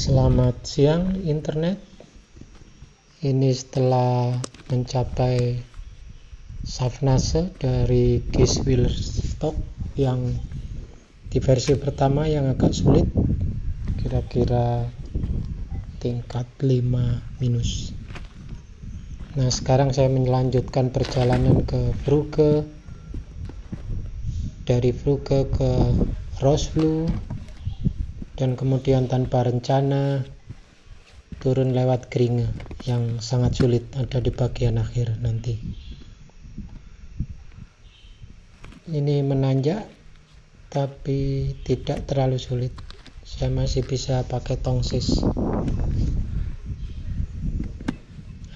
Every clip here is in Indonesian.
Selamat siang internet. Ini setelah mencapai Safnase dari Giswilstock yang di versi pertama yang agak sulit, kira-kira tingkat 5-. Nah, sekarang saya melanjutkan perjalanan ke Brugge, dari Brugge ke Rosvlo, dan kemudian tanpa rencana turun lewat Gringe yang sangat sulit, ada di bagian akhir nanti. Ini menanjak tapi tidak terlalu sulit, saya masih bisa pakai tongsis,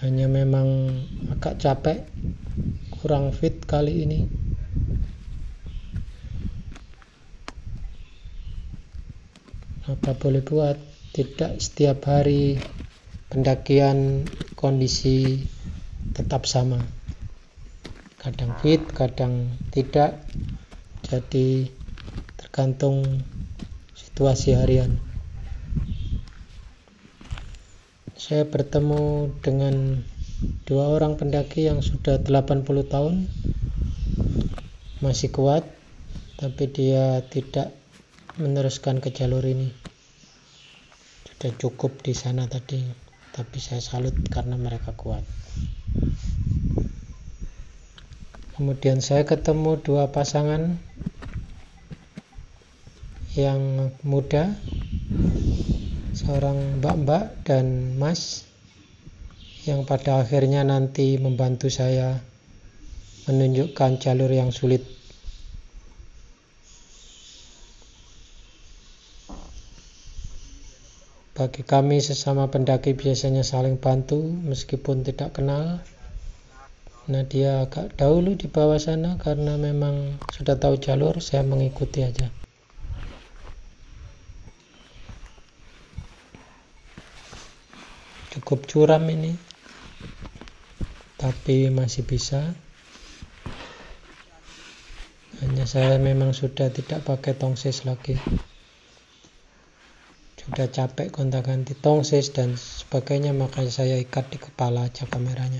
hanya memang agak capek, kurang fit kali ini. Apa boleh buat, tidak setiap hari pendakian kondisi tetap sama, kadang fit, kadang tidak, jadi tergantung situasi harian. Saya bertemu dengan 2 orang pendaki yang sudah 80 tahun, masih kuat, tapi dia tidak meneruskan ke jalur ini. Sudah cukup di sana tadi, tapi saya salut karena mereka kuat. Kemudian saya ketemu 2 pasangan yang muda, seorang mbak-mbak dan mas, yang pada akhirnya nanti membantu saya menunjukkan jalur yang sulit. Bagi kami sesama pendaki biasanya saling bantu meskipun tidak kenal. Nah, dia agak dahulu di bawah sana karena memang sudah tahu jalur, saya mengikuti aja. Cukup curam ini, tapi masih bisa. Hanya saya memang sudah tidak pakai tongsis lagi. Sudah capek gonta-ganti tongsis dan sebagainya, makanya saya ikat di kepala aja kameranya,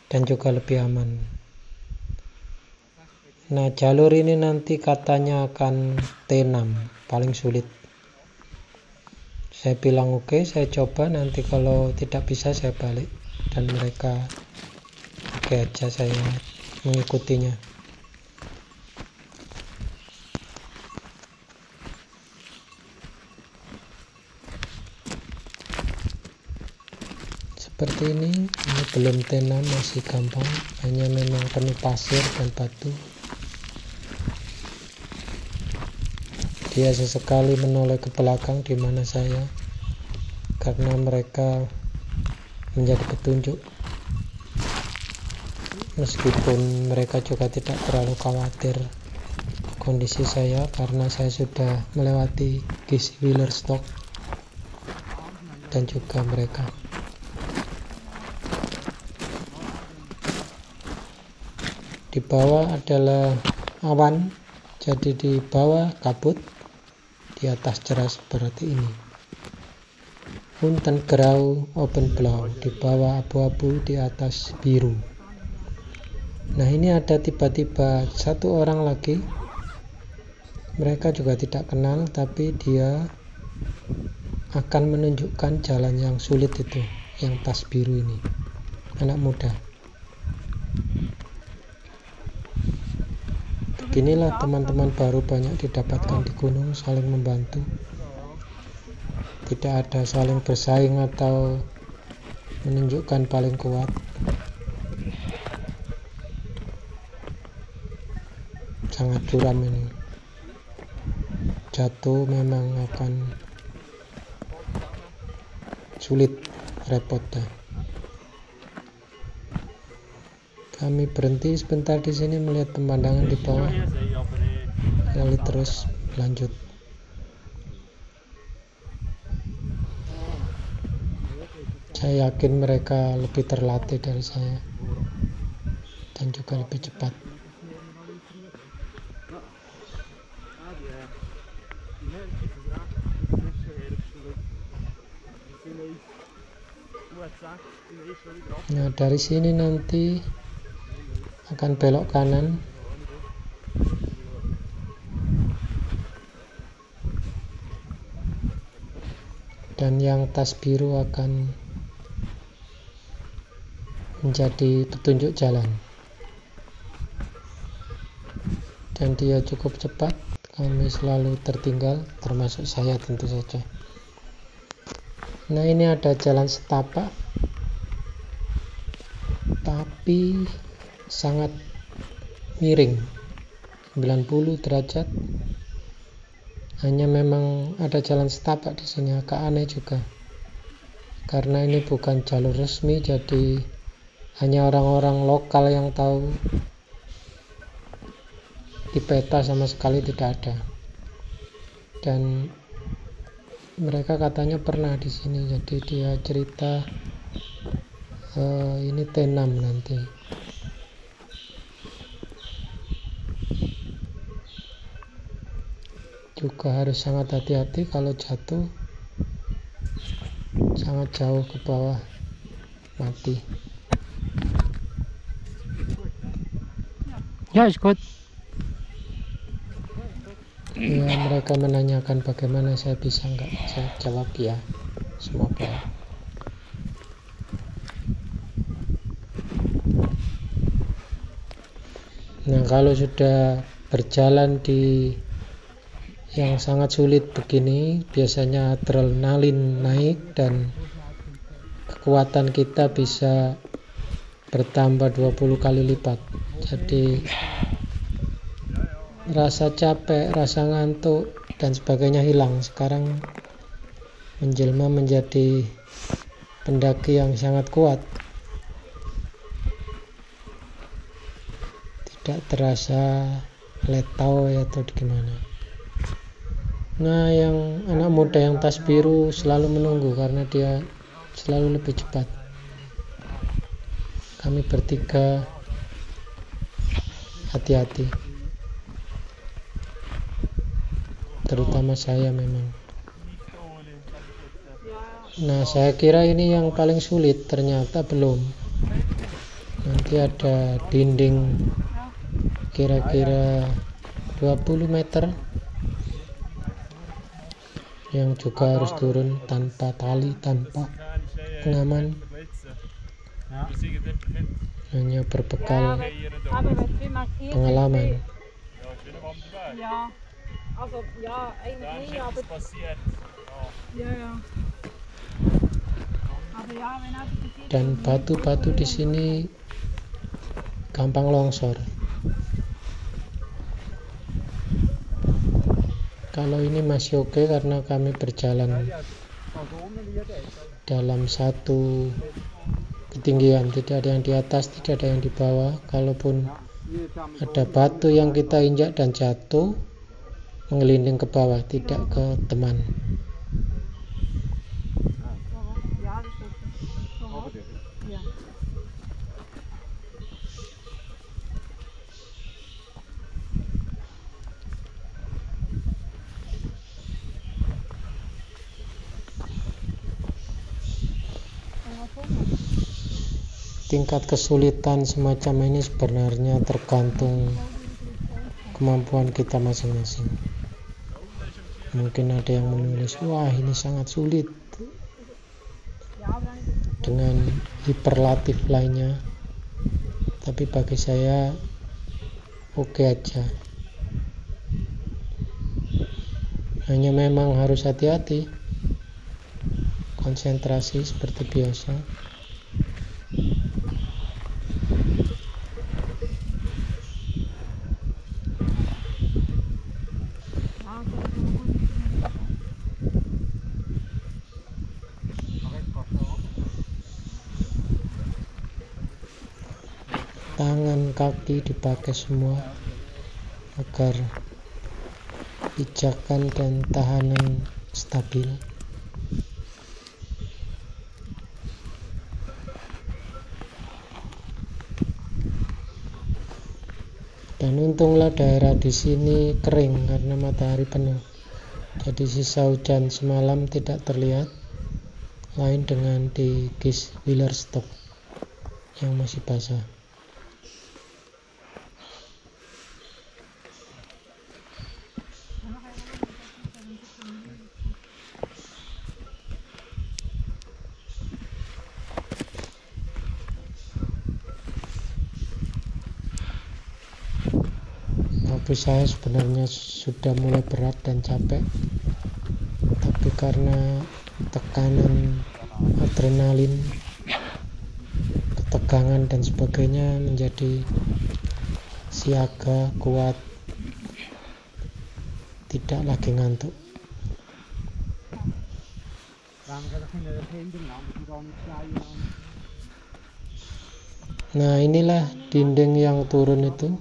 dan juga lebih aman. Nah, jalur ini nanti katanya akan T6, paling sulit. Saya bilang oke, saya coba, nanti kalau tidak bisa saya balik, dan mereka oke aja, saya mengikutinya. Seperti ini belum T6, masih gampang, hanya memang penuh pasir dan batu. Dia sesekali menoleh ke belakang di mana saya, karena mereka menjadi petunjuk. Meskipun mereka juga tidak terlalu khawatir kondisi saya, karena saya sudah melewati Giswilstock dan juga mereka. Di bawah adalah awan, jadi di bawah kabut, di atas cerah seperti ini. Unten grau open blau, di bawah abu-abu, di atas biru. Nah, ini ada tiba-tiba 1 orang lagi, mereka juga tidak kenal, tapi dia akan menunjukkan jalan yang sulit itu, yang tas biru ini, anak muda. Beginilah teman-teman baru banyak didapatkan di gunung, saling membantu. Tidak ada saling bersaing atau menunjukkan paling kuat. Sangat curam ini. Jatuh memang akan sulit, repot dah. Kami berhenti sebentar di sini melihat pemandangan di bawah, lalu terus lanjut. Saya yakin mereka lebih terlatih dari saya dan juga lebih cepat. Nah, dari sini nanti akan belok kanan. Dan yang tas biru akan menjadi petunjuk jalan. Dan dia cukup cepat, kami selalu tertinggal, termasuk saya tentu saja. Nah, ini ada jalan setapak, tapi sangat miring, 90 derajat. Hanya memang ada jalan setapak di sini, agak aneh juga. Karena ini bukan jalur resmi, jadi hanya orang-orang lokal yang tahu. Di peta sama sekali tidak ada. Dan mereka katanya pernah di sini, jadi dia cerita ini T6 nanti. Juga harus sangat hati-hati kalau jatuh, sangat jauh ke bawah, mati. Ya, ikut. Ya, mereka menanyakan bagaimana saya bisa, enggak saya jawab ya, semoga. Nah, kalau sudah berjalan di yang sangat sulit begini, biasanya adrenalin naik dan kekuatan kita bisa bertambah 20 kali lipat. Jadi rasa capek, rasa ngantuk dan sebagainya hilang. Sekarang menjelma menjadi pendaki yang sangat kuat. Tidak terasa letau atau gimana. Nah, yang anak muda yang tas biru selalu menunggu karena dia selalu lebih cepat. Kami bertiga hati-hati, terutama saya memang. Nah, saya kira ini yang paling sulit, ternyata belum. Nanti ada dinding kira-kira 20 meter yang juga harus turun tanpa tali, tanpa pengaman, hanya berbekal pengalaman. Dan batu-batu di sini gampang longsor. Kalau ini masih oke karena kami berjalan dalam satu ketinggian, tidak ada yang di atas, tidak ada yang di bawah. Kalaupun ada batu yang kita injak dan jatuh, menggelinding ke bawah, tidak ke teman. Tingkat kesulitan semacam ini sebenarnya tergantung kemampuan kita masing-masing. Mungkin ada yang menulis, wah ini sangat sulit, dengan hiperlatif lainnya. Tapi bagi saya oke aja. Hanya memang harus hati-hati, konsentrasi seperti biasa. Tangan, kaki dipakai semua agar pijakan dan tahanan stabil. Dan untunglah daerah di sini kering karena matahari penuh. Jadi sisa hujan semalam tidak terlihat. lain dengan di Guys Wheeler Stock yang masih basah. Tapi saya sebenarnya sudah mulai berat dan capek, tapi karena tekanan adrenalin, ketegangan dan sebagainya menjadi siaga, kuat, tidak lagi ngantuk. Nah, inilah dinding yang turun itu.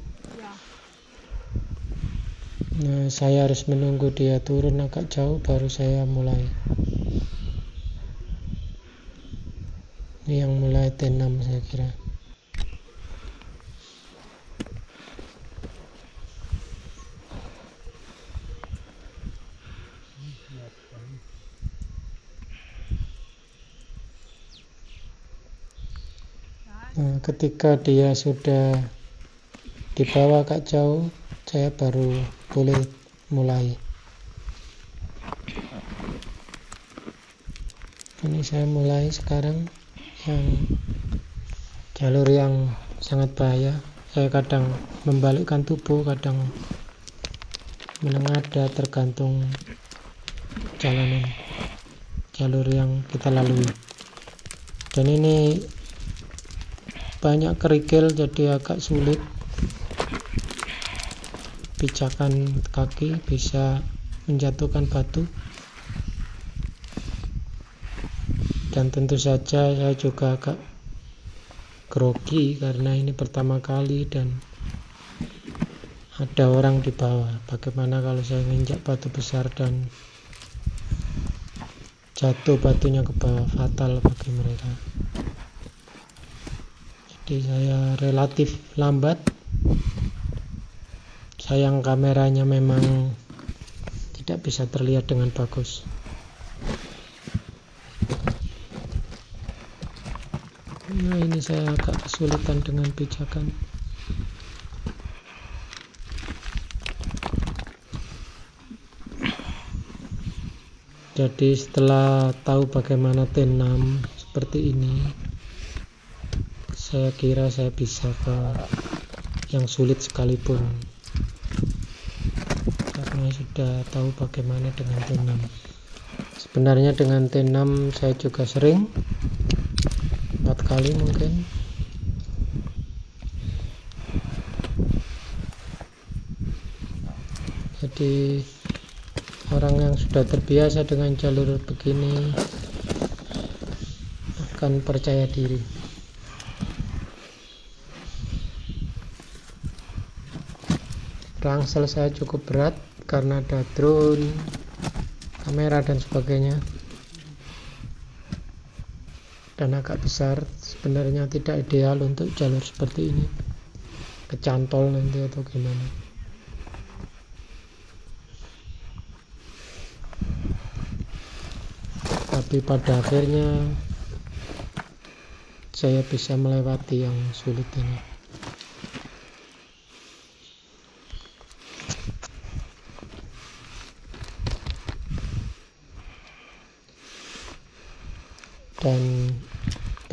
Nah, saya harus menunggu dia turun agak jauh baru saya mulai. Ini yang mulai T6 saya kira. Nah, ketika dia sudah dibawa agak jauh, saya baru boleh mulai. Ini saya mulai sekarang yang jalur yang sangat bahaya. Saya kadang membalikkan tubuh, kadang menengadah, tergantung jalanan jalur yang kita lalui. Dan ini banyak kerikil jadi agak sulit. Pijakan kaki bisa menjatuhkan batu. Dan tentu saja saya juga agak grogi karena ini pertama kali dan ada orang di bawah. Bagaimana kalau saya nginjak batu besar dan jatuh batunya ke bawah, fatal bagi mereka. Jadi saya relatif lambat. Sayang kameranya memang tidak bisa terlihat dengan bagus. Nah, ini saya agak kesulitan dengan pijakan. Jadi setelah tahu bagaimana T6 seperti ini, saya kira saya bisa ke yang sulit sekalipun, karena sudah tahu bagaimana dengan T6. Sebenarnya dengan T6 saya juga sering, 4 kali mungkin. Jadi orang yang sudah terbiasa dengan jalur begini akan percaya diri. Rangsel saya cukup berat karena ada drone, kamera dan sebagainya, dan agak besar. Sebenarnya tidak ideal untuk jalur seperti ini, kecantol nanti atau gimana. Tapi pada akhirnya saya bisa melewati yang sulit ini. Dan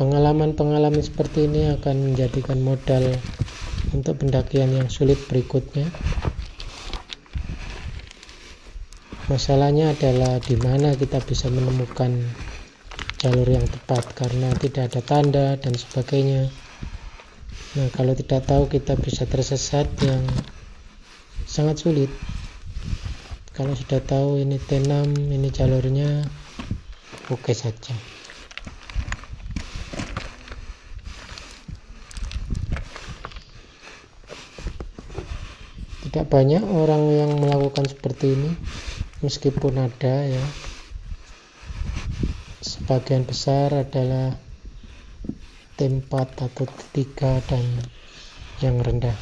pengalaman-pengalaman seperti ini akan menjadikan modal untuk pendakian yang sulit berikutnya. Masalahnya adalah di mana kita bisa menemukan jalur yang tepat, karena tidak ada tanda dan sebagainya. Nah, kalau tidak tahu kita bisa tersesat yang sangat sulit. Kalau sudah tahu ini T6, ini jalurnya, oke saja. Tidak banyak orang yang melakukan seperti ini, meskipun ada ya. Sebagian besar adalah T4 atau T3 dan yang rendah.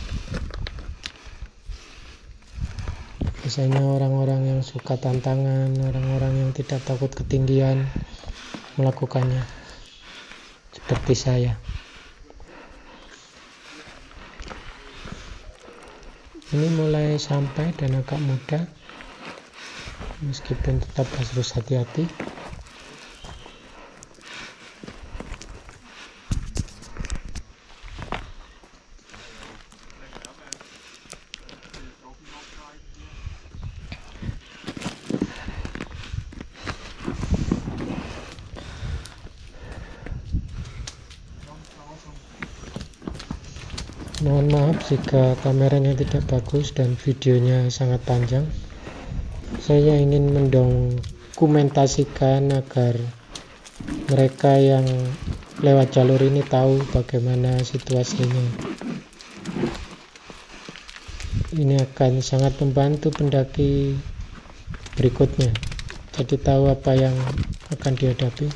Biasanya orang-orang yang suka tantangan, orang-orang yang tidak takut ketinggian, melakukannya seperti saya. Ini mulai sampai dan agak mudah, meskipun tetap harus hati-hati. Mohon maaf jika kameranya tidak bagus dan videonya sangat panjang. Saya ingin mendokumentasikan agar mereka yang lewat jalur ini tahu bagaimana situasinya. Ini akan sangat membantu pendaki berikutnya, jadi tahu apa yang akan dihadapi.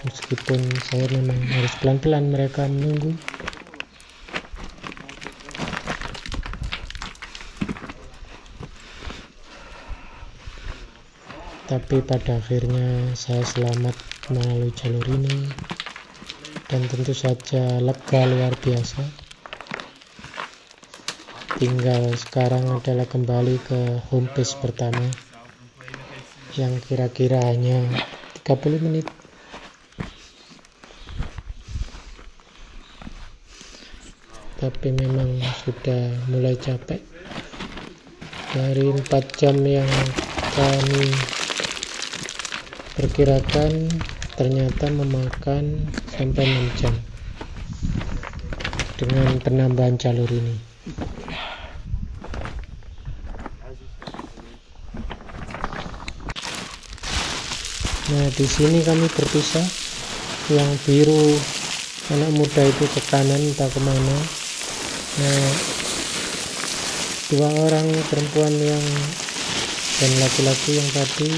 Meskipun saya memang harus pelan-pelan, mereka menunggu. Tapi pada akhirnya saya selamat melalui jalur ini, dan tentu saja lega luar biasa. Tinggal sekarang adalah kembali ke home base pertama, yang kira-kira hanya 30 menit. Tapi memang sudah mulai capek. Dari 4 jam yang kami perkirakan, ternyata memakan sampai 6 jam dengan penambahan jalur ini. Nah, di sini kami berpisah. Yang biru anak muda itu ke kanan entah kemana. Nah, 2 orang perempuan dan laki-laki yang tadi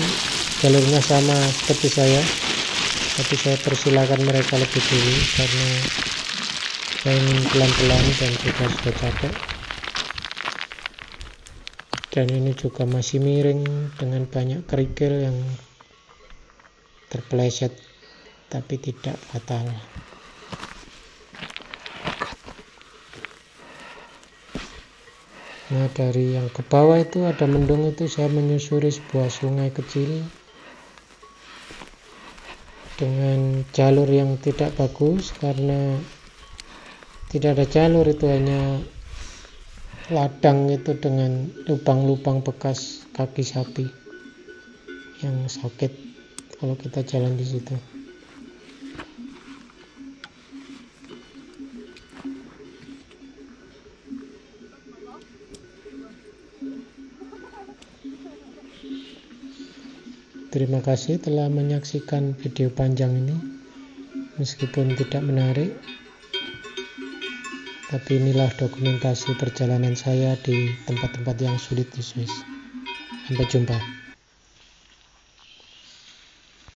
jalurnya sama seperti saya, tapi saya persilakan mereka lebih dulu karena saya ingin pelan-pelan dan juga sudah capek. Dan ini juga masih miring dengan banyak kerikil yang terpeleset tapi tidak fatal. Nah, dari yang ke bawah itu ada mendung, itu saya menyusuri sebuah sungai kecil dengan jalur yang tidak bagus karena tidak ada jalur, itu hanya ladang itu dengan lubang-lubang bekas kaki sapi yang sakit kalau kita jalan di situ. Terima kasih telah menyaksikan video panjang ini. Meskipun tidak menarik, tapi inilah dokumentasi perjalanan saya di tempat-tempat yang sulit di Swiss. Sampai jumpa.